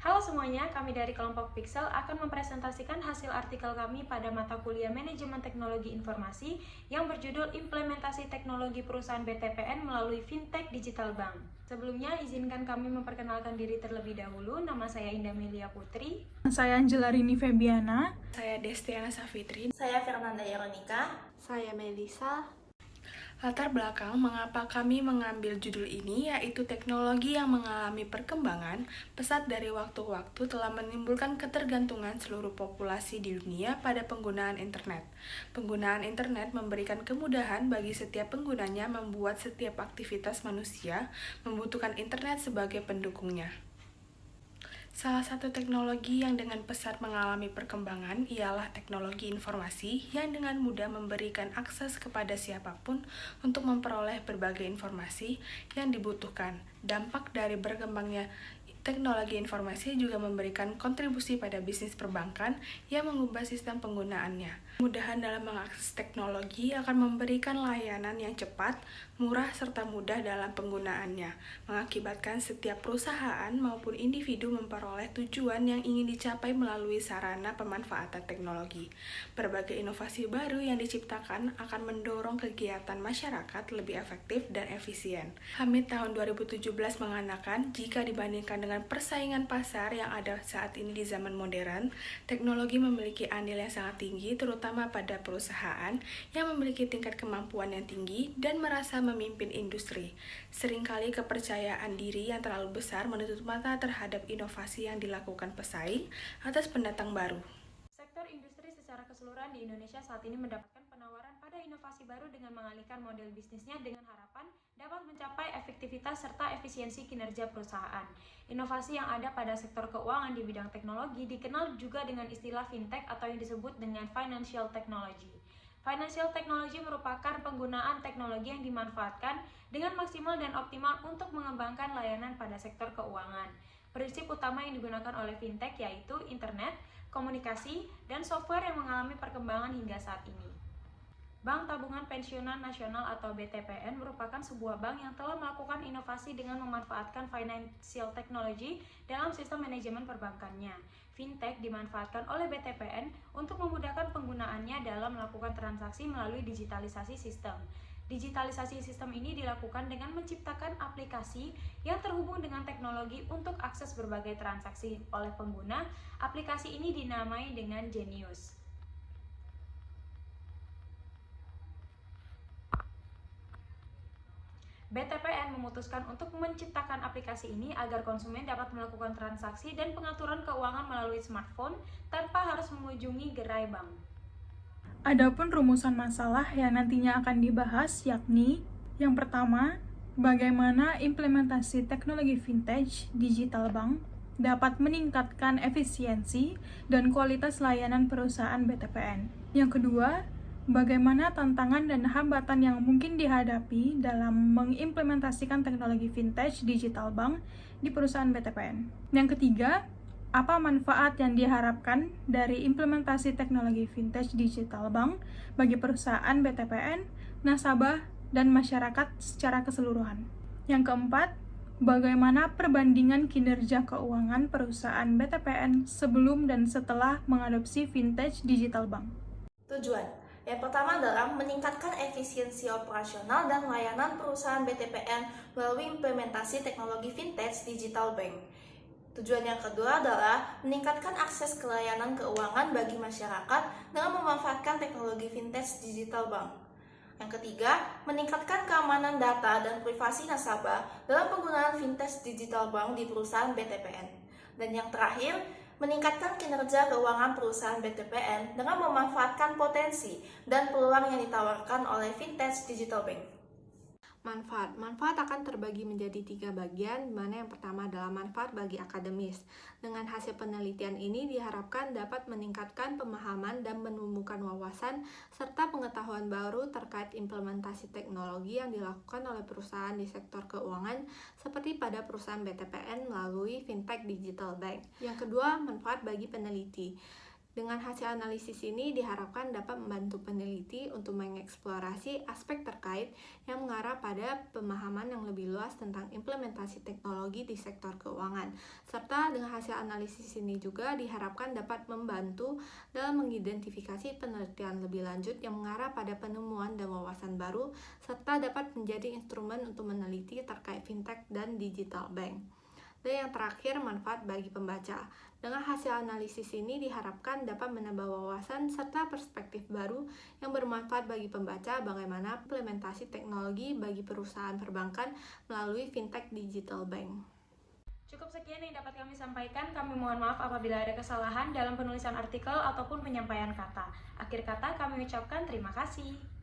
Halo semuanya, kami dari kelompok Pixel akan mempresentasikan hasil artikel kami pada mata kuliah Manajemen Teknologi Informasi yang berjudul Implementasi Teknologi Perusahaan BTPN melalui Fintech Digital Bank. Sebelumnya, izinkan kami memperkenalkan diri terlebih dahulu. Nama saya Indah Melia Putri. Saya Angela Rini Febiana. Saya Destiana Safitri. Saya Fernanda Yeronika. Saya Melisa. Latar belakang mengapa kami mengambil judul ini yaitu teknologi yang mengalami perkembangan pesat dari waktu ke waktu telah menimbulkan ketergantungan seluruh populasi di dunia pada penggunaan internet. Penggunaan internet memberikan kemudahan bagi setiap penggunanya membuat setiap aktivitas manusia membutuhkan internet sebagai pendukungnya. Salah satu teknologi yang dengan pesat mengalami perkembangan ialah teknologi informasi yang dengan mudah memberikan akses kepada siapapun untuk memperoleh berbagai informasi yang dibutuhkan. Dampak dari berkembangnya teknologi informasi juga memberikan kontribusi pada bisnis perbankan yang mengubah sistem penggunaannya. Kemudahan dalam mengakses teknologi akan memberikan layanan yang cepat, murah, serta mudah dalam penggunaannya, mengakibatkan setiap perusahaan maupun individu memperoleh tujuan yang ingin dicapai melalui sarana pemanfaatan teknologi. Berbagai inovasi baru yang diciptakan akan mendorong kegiatan masyarakat lebih efektif dan efisien. Hamid tahun 2017 mengatakan, jika dibandingkan dengan persaingan pasar yang ada saat ini di zaman modern, teknologi memiliki andil yang sangat tinggi, terutama pada perusahaan yang memiliki tingkat kemampuan yang tinggi dan merasa memimpin industri. Seringkali kepercayaan diri yang terlalu besar menutup mata terhadap inovasi yang dilakukan pesaing atas pendatang baru. Sektor industri secara keseluruhan di Indonesia saat ini mendapatkan penawaran pada inovasi baru dengan mengalihkan model bisnisnya dengan harapan dapat mencapai efektivitas serta efisiensi kinerja perusahaan. Inovasi yang ada pada sektor keuangan di bidang teknologi dikenal juga dengan istilah fintech atau yang disebut dengan financial technology. Financial technology merupakan penggunaan teknologi yang dimanfaatkan dengan maksimal dan optimal untuk mengembangkan layanan pada sektor keuangan. Prinsip utama yang digunakan oleh fintech yaitu internet, komunikasi, dan software yang mengalami perkembangan hingga saat ini. Bank Tabungan Pensiunan Nasional atau BTPN merupakan sebuah bank yang telah melakukan inovasi dengan memanfaatkan financial technology dalam sistem manajemen perbankannya. Fintech dimanfaatkan oleh BTPN untuk memudahkan penggunaannya dalam melakukan transaksi melalui digitalisasi sistem. Digitalisasi sistem ini dilakukan dengan menciptakan aplikasi yang terhubung dengan teknologi untuk akses berbagai transaksi oleh pengguna. Aplikasi ini dinamai dengan Genius. BTPN memutuskan untuk menciptakan aplikasi ini agar konsumen dapat melakukan transaksi dan pengaturan keuangan melalui smartphone tanpa harus mengunjungi gerai bank. Adapun rumusan masalah yang nantinya akan dibahas yakni yang pertama, bagaimana implementasi teknologi vintage digital bank dapat meningkatkan efisiensi dan kualitas layanan perusahaan BTPN. Yang kedua, bagaimana tantangan dan hambatan yang mungkin dihadapi dalam mengimplementasikan teknologi vintage digital bank di perusahaan BTPN. Yang ketiga, apa manfaat yang diharapkan dari implementasi teknologi vintage digital bank bagi perusahaan BTPN, nasabah, dan masyarakat secara keseluruhan. Yang keempat, bagaimana perbandingan kinerja keuangan perusahaan BTPN sebelum dan setelah mengadopsi vintage digital bank. Tujuan yang pertama adalah meningkatkan efisiensi operasional dan layanan perusahaan BTPN melalui implementasi teknologi vintage digital bank. Tujuan yang kedua adalah meningkatkan akses ke layanan keuangan bagi masyarakat dengan memanfaatkan teknologi vintage digital bank. Yang ketiga, meningkatkan keamanan data dan privasi nasabah dalam penggunaan vintage digital bank di perusahaan BTPN. Dan yang terakhir, meningkatkan kinerja keuangan perusahaan BTPN dengan memanfaatkan potensi dan peluang yang ditawarkan oleh vintage digital bank. Manfaat akan terbagi menjadi 3 bagian, di mana yang pertama adalah manfaat bagi akademis. Dengan hasil penelitian ini diharapkan dapat meningkatkan pemahaman dan menumbuhkan wawasan serta pengetahuan baru terkait implementasi teknologi yang dilakukan oleh perusahaan di sektor keuangan seperti pada perusahaan BTPN melalui fintech digital bank. Yang kedua, manfaat bagi peneliti. Dengan hasil analisis ini diharapkan dapat membantu peneliti untuk mengeksplorasi aspek terkait yang mengarah pada pemahaman yang lebih luas tentang implementasi teknologi di sektor keuangan. Serta dengan hasil analisis ini juga diharapkan dapat membantu dalam mengidentifikasi penelitian lebih lanjut yang mengarah pada penemuan dan wawasan baru, serta dapat menjadi instrumen untuk meneliti terkait fintech dan digital bank. Dan yang terakhir, manfaat bagi pembaca. Dengan hasil analisis ini diharapkan dapat menambah wawasan serta perspektif baru yang bermanfaat bagi pembaca bagaimana implementasi teknologi bagi perusahaan perbankan melalui fintech digital bank. Cukup sekian yang dapat kami sampaikan. Kami mohon maaf apabila ada kesalahan dalam penulisan artikel ataupun penyampaian kata. Akhir kata kami ucapkan terima kasih.